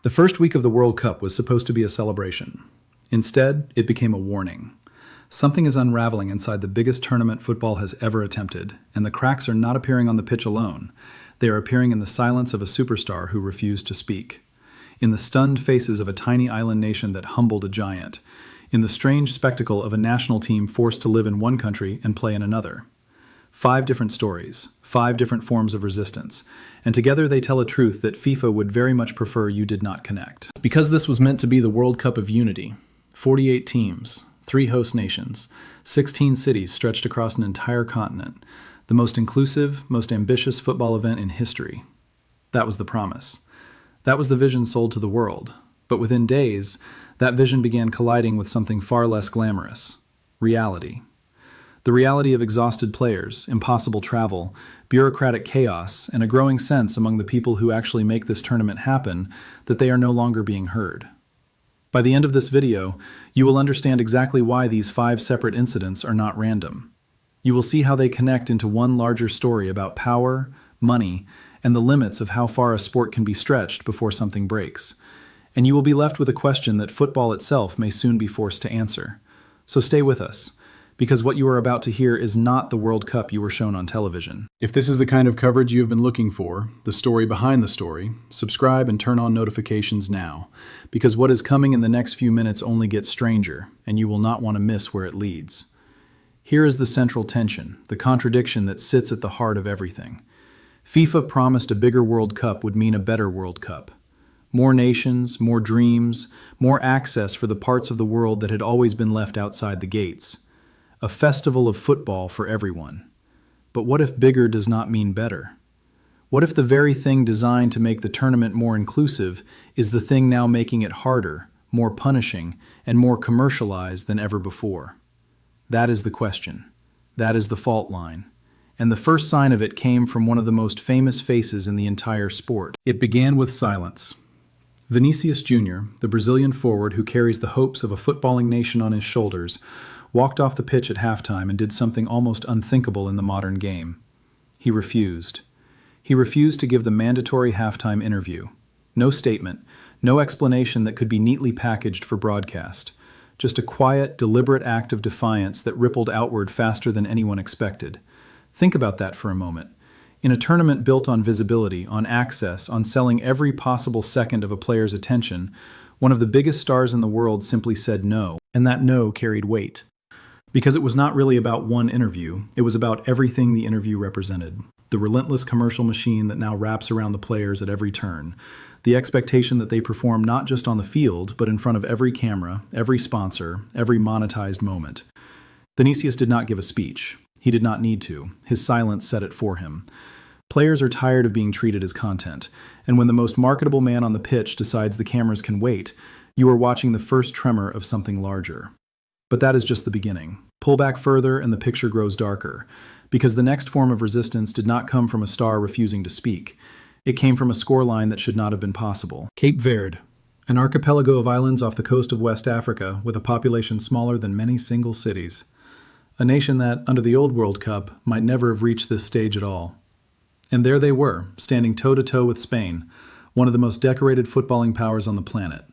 The first week of the World Cup was supposed to be a celebration. Instead, it became a warning. Something is unraveling inside the biggest tournament football has ever attempted, and the cracks are not appearing on the pitch alone. They are appearing in the silence of a superstar who refused to speak, in the stunned faces of a tiny island nation that humbled a giant, in the strange spectacle of a national team forced to live in one country and play in another. 5 different stories, 5 different forms of resistance, and together they tell a truth that FIFA would very much prefer you did not connect. Because this was meant to be the World Cup of unity, 48 teams, 3 host nations, 16 cities stretched across an entire continent, the most inclusive, most ambitious football event in history. That was the promise. That was the vision sold to the world. But within days, that vision began colliding with something far less glamorous: reality. The reality of exhausted players, impossible travel, bureaucratic chaos, and a growing sense among the people who actually make this tournament happen that they are no longer being heard. By the end of this video, you will understand exactly why these 5 separate incidents are not random. You will see how they connect into one larger story about power, money, and the limits of how far a sport can be stretched before something breaks. And you will be left with a question that football itself may soon be forced to answer. So stay with us, because what you are about to hear is not the World Cup you were shown on television. If this is the kind of coverage you have been looking for, the story behind the story, subscribe and turn on notifications now, because what is coming in the next few minutes only gets stranger, and you will not want to miss where it leads. Here is the central tension, the contradiction that sits at the heart of everything. FIFA promised a bigger World Cup would mean a better World Cup. More nations, more dreams, more access for the parts of the world that had always been left outside the gates. A festival of football for everyone. But what if bigger does not mean better? What if the very thing designed to make the tournament more inclusive is the thing now making it harder, more punishing, and more commercialized than ever before? That is the question. That is the fault line. And the first sign of it came from one of the most famous faces in the entire sport. It began with silence. Vinícius Júnior, the Brazilian forward who carries the hopes of a footballing nation on his shoulders, walked off the pitch at halftime and did something almost unthinkable in the modern game. He refused. He refused to give the mandatory halftime interview. No statement, no explanation that could be neatly packaged for broadcast. Just a quiet, deliberate act of defiance that rippled outward faster than anyone expected. Think about that for a moment. In a tournament built on visibility, on access, on selling every possible second of a player's attention, one of the biggest stars in the world simply said no, and that no carried weight. Because it was not really about one interview, it was about everything the interview represented. The relentless commercial machine that now wraps around the players at every turn. The expectation that they perform not just on the field, but in front of every camera, every sponsor, every monetized moment. Vinícius did not give a speech. He did not need to. His silence said it for him. Players are tired of being treated as content, and when the most marketable man on the pitch decides the cameras can wait, you are watching the first tremor of something larger. But that is just the beginning. Pull back further and the picture grows darker, because the next form of resistance did not come from a star refusing to speak. It came from a scoreline that should not have been possible. Cape Verde, an archipelago of islands off the coast of West Africa with a population smaller than many single cities. A nation that, under the old World Cup, might never have reached this stage at all. And there they were, standing toe-to-toe with Spain, one of the most decorated footballing powers on the planet.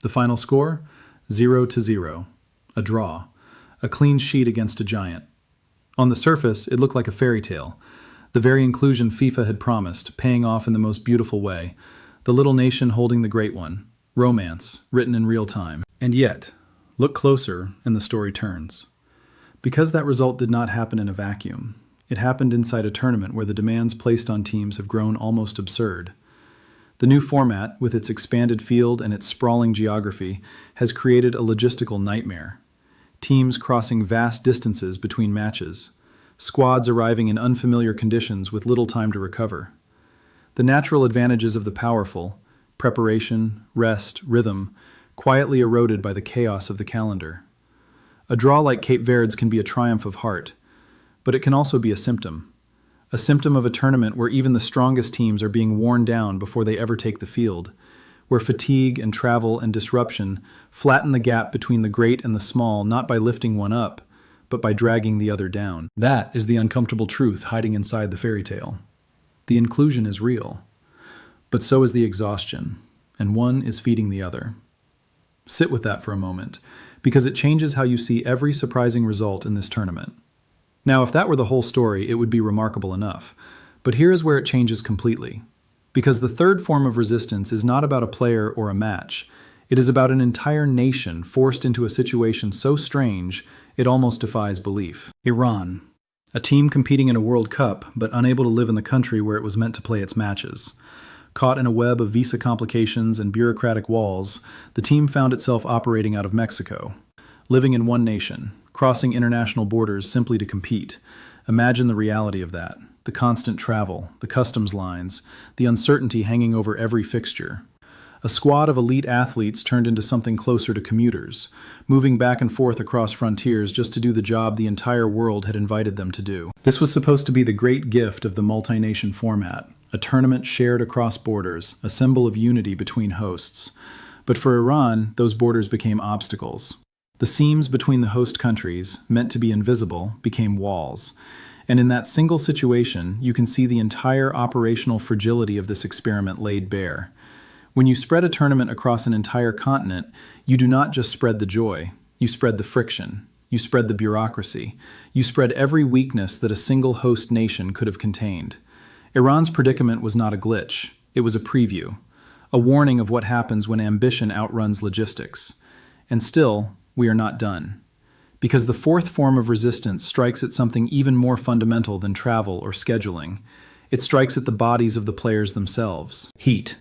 The final score? 0-0. A draw. A clean sheet against a giant. On the surface, it looked like a fairy tale. The very inclusion FIFA had promised, paying off in the most beautiful way. The little nation holding the great one. Romance, written in real time. And yet, look closer and the story turns. Because that result did not happen in a vacuum. It happened inside a tournament where the demands placed on teams have grown almost absurd. The new format, with its expanded field and its sprawling geography, has created a logistical nightmare. Teams crossing vast distances between matches. Squads arriving in unfamiliar conditions with little time to recover. The natural advantages of the powerful, preparation, rest, rhythm, quietly eroded by the chaos of the calendar. A draw like Cape Verde's can be a triumph of heart, but it can also be a symptom of a tournament where even the strongest teams are being worn down before they ever take the field, where fatigue and travel and disruption flatten the gap between the great and the small not by lifting one up, but by dragging the other down. That is the uncomfortable truth hiding inside the fairy tale. The inclusion is real, but so is the exhaustion. and one is feeding the other. Sit with that for a moment, because it changes how you see every surprising result in this tournament. Now, if that were the whole story, it would be remarkable enough. But here is where it changes completely. Because the third form of resistance is not about a player or a match. It is about an entire nation forced into a situation so strange, it almost defies belief. Iran. A team competing in a World Cup, but unable to live in the country where it was meant to play its matches. Caught in a web of visa complications and bureaucratic walls, the team found itself operating out of Mexico. Living in one nation, crossing international borders simply to compete. Imagine the reality of that. The constant travel, the customs lines, the uncertainty hanging over every fixture. A squad of elite athletes turned into something closer to commuters, moving back and forth across frontiers just to do the job the entire world had invited them to do. This was supposed to be the great gift of the multi-nation format, a tournament shared across borders, a symbol of unity between hosts. But for Iran, those borders became obstacles. The seams between the host countries, meant to be invisible, became walls. And in that single situation, you can see the entire operational fragility of this experiment laid bare. When you spread a tournament across an entire continent, you do not just spread the joy, you spread the friction, you spread the bureaucracy, you spread every weakness that a single host nation could have contained. Iran's predicament was not a glitch, it was a preview, a warning of what happens when ambition outruns logistics. And still, we are not done. Because the fourth form of resistance strikes at something even more fundamental than travel or scheduling. It strikes at the bodies of the players themselves. Heat.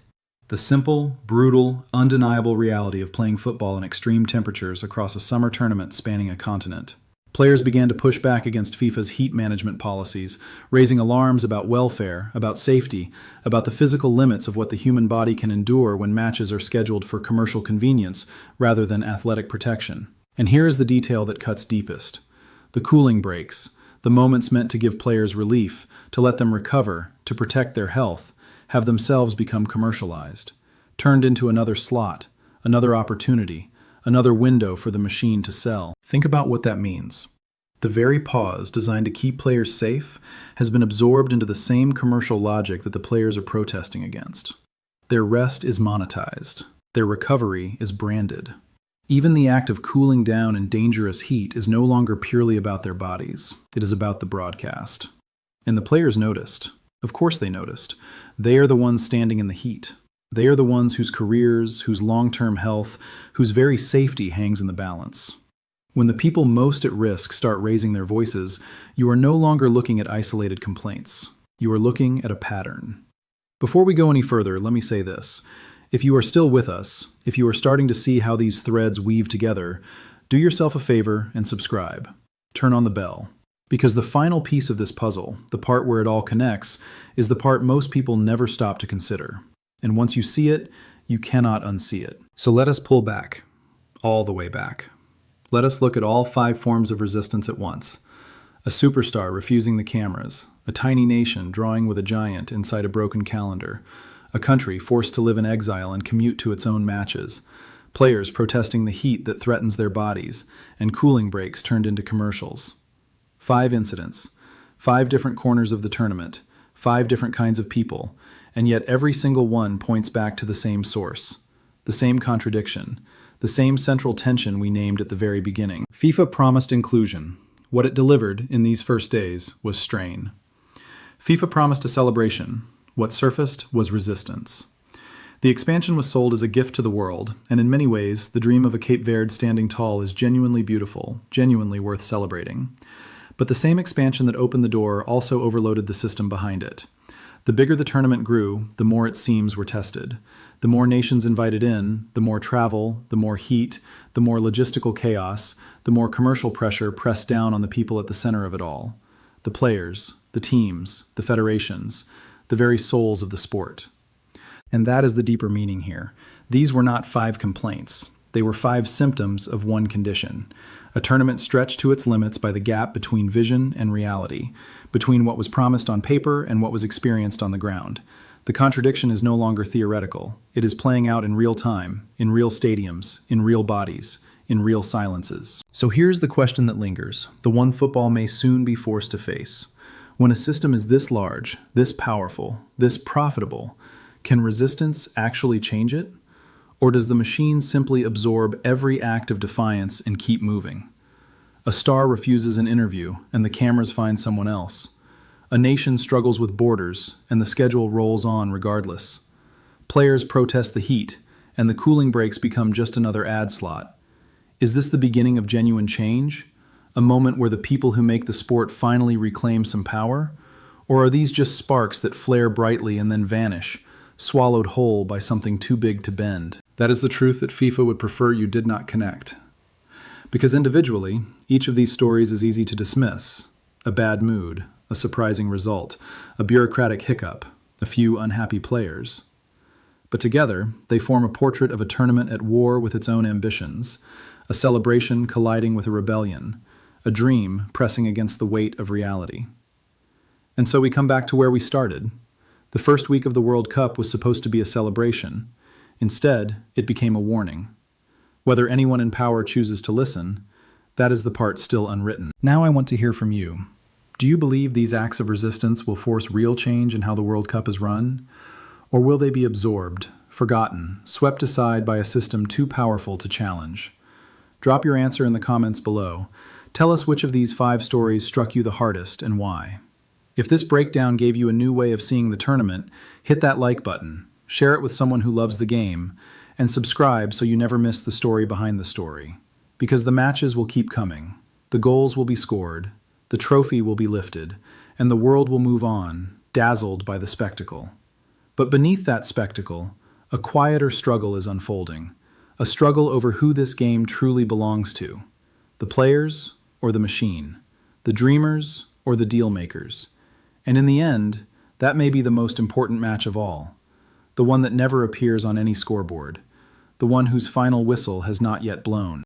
The simple, brutal, undeniable reality of playing football in extreme temperatures across a summer tournament spanning a continent. Players began to push back against FIFA's heat management policies, raising alarms about welfare, about safety, about the physical limits of what the human body can endure when matches are scheduled for commercial convenience rather than athletic protection. And here is the detail that cuts deepest. The cooling breaks, the moments meant to give players relief, to let them recover, to protect their health, have themselves become commercialized, turned into another slot, another opportunity, another window for the machine to sell. Think about what that means. The very pause designed to keep players safe has been absorbed into the same commercial logic that the players are protesting against. Their rest is monetized. Their recovery is branded. Even the act of cooling down in dangerous heat is no longer purely about their bodies. It is about the broadcast. And the players noticed. Of course they noticed. They are the ones standing in the heat. They are the ones whose careers, whose long-term health, whose very safety hangs in the balance. When the people most at risk start raising their voices, you are no longer looking at isolated complaints. You are looking at a pattern. Before we go any further, let me say this. If you are still with us, if you are starting to see how these threads weave together, do yourself a favor and subscribe. Turn on the bell. Because the final piece of this puzzle, the part where it all connects, is the part most people never stop to consider. And once you see it, you cannot unsee it. So let us pull back, all the way back. Let us look at all 5 forms of resistance at once. A superstar refusing the cameras, a tiny nation drawing with a giant inside a broken calendar, a country forced to live in exile and commute to its own matches, players protesting the heat that threatens their bodies, and cooling breaks turned into commercials. 5 incidents, 5 different corners of the tournament, 5 different kinds of people, and yet every single one points back to the same source, the same contradiction, the same central tension we named at the very beginning. FIFA promised inclusion. What it delivered in these first days was strain. FIFA promised a celebration. What surfaced was resistance. The expansion was sold as a gift to the world, and in many ways, the dream of a Cape Verde standing tall is genuinely beautiful, genuinely worth celebrating. But the same expansion that opened the door also overloaded the system behind it. The bigger the tournament grew, the more its seams were tested. The more nations invited in, the more travel, the more heat, the more logistical chaos, the more commercial pressure pressed down on the people at the center of it all. The players, the teams, the federations, the very souls of the sport. And that is the deeper meaning here. These were not 5 complaints. They were 5 symptoms of one condition. A tournament stretched to its limits by the gap between vision and reality, between what was promised on paper and what was experienced on the ground. The contradiction is no longer theoretical. It is playing out in real time, in real stadiums, in real bodies, in real silences. So here's the question that lingers, the one football may soon be forced to face. When a system is this large, this powerful, this profitable, can resistance actually change it? Or does the machine simply absorb every act of defiance and keep moving? A star refuses an interview, and the cameras find someone else. A nation struggles with borders, and the schedule rolls on regardless. Players protest the heat, and the cooling breaks become just another ad slot. Is this the beginning of genuine change? A moment where the people who make the sport finally reclaim some power? Or are these just sparks that flare brightly and then vanish, swallowed whole by something too big to bend? That is the truth that FIFA would prefer you did not connect. Because individually, each of these stories is easy to dismiss. A bad mood, a surprising result, a bureaucratic hiccup, a few unhappy players. But together, they form a portrait of a tournament at war with its own ambitions, a celebration colliding with a rebellion, a dream pressing against the weight of reality. And so we come back to where we started. The first week of the World Cup was supposed to be a celebration. Instead, it became a warning. Whether anyone in power chooses to listen, that is the part still unwritten. Now I want to hear from you. Do you believe these acts of resistance will force real change in how the World Cup is run? Or will they be absorbed, forgotten, swept aside by a system too powerful to challenge? Drop your answer in the comments below. Tell us which of these 5 stories struck you the hardest and why. If this breakdown gave you a new way of seeing the tournament, hit that like button, share it with someone who loves the game, and subscribe so you never miss the story behind the story. Because the matches will keep coming, the goals will be scored, the trophy will be lifted, and the world will move on, dazzled by the spectacle. But beneath that spectacle, a quieter struggle is unfolding, a struggle over who this game truly belongs to, the players or the machine, the dreamers or the deal makers. And in the end, that may be the most important match of all, the one that never appears on any scoreboard, the one whose final whistle has not yet blown.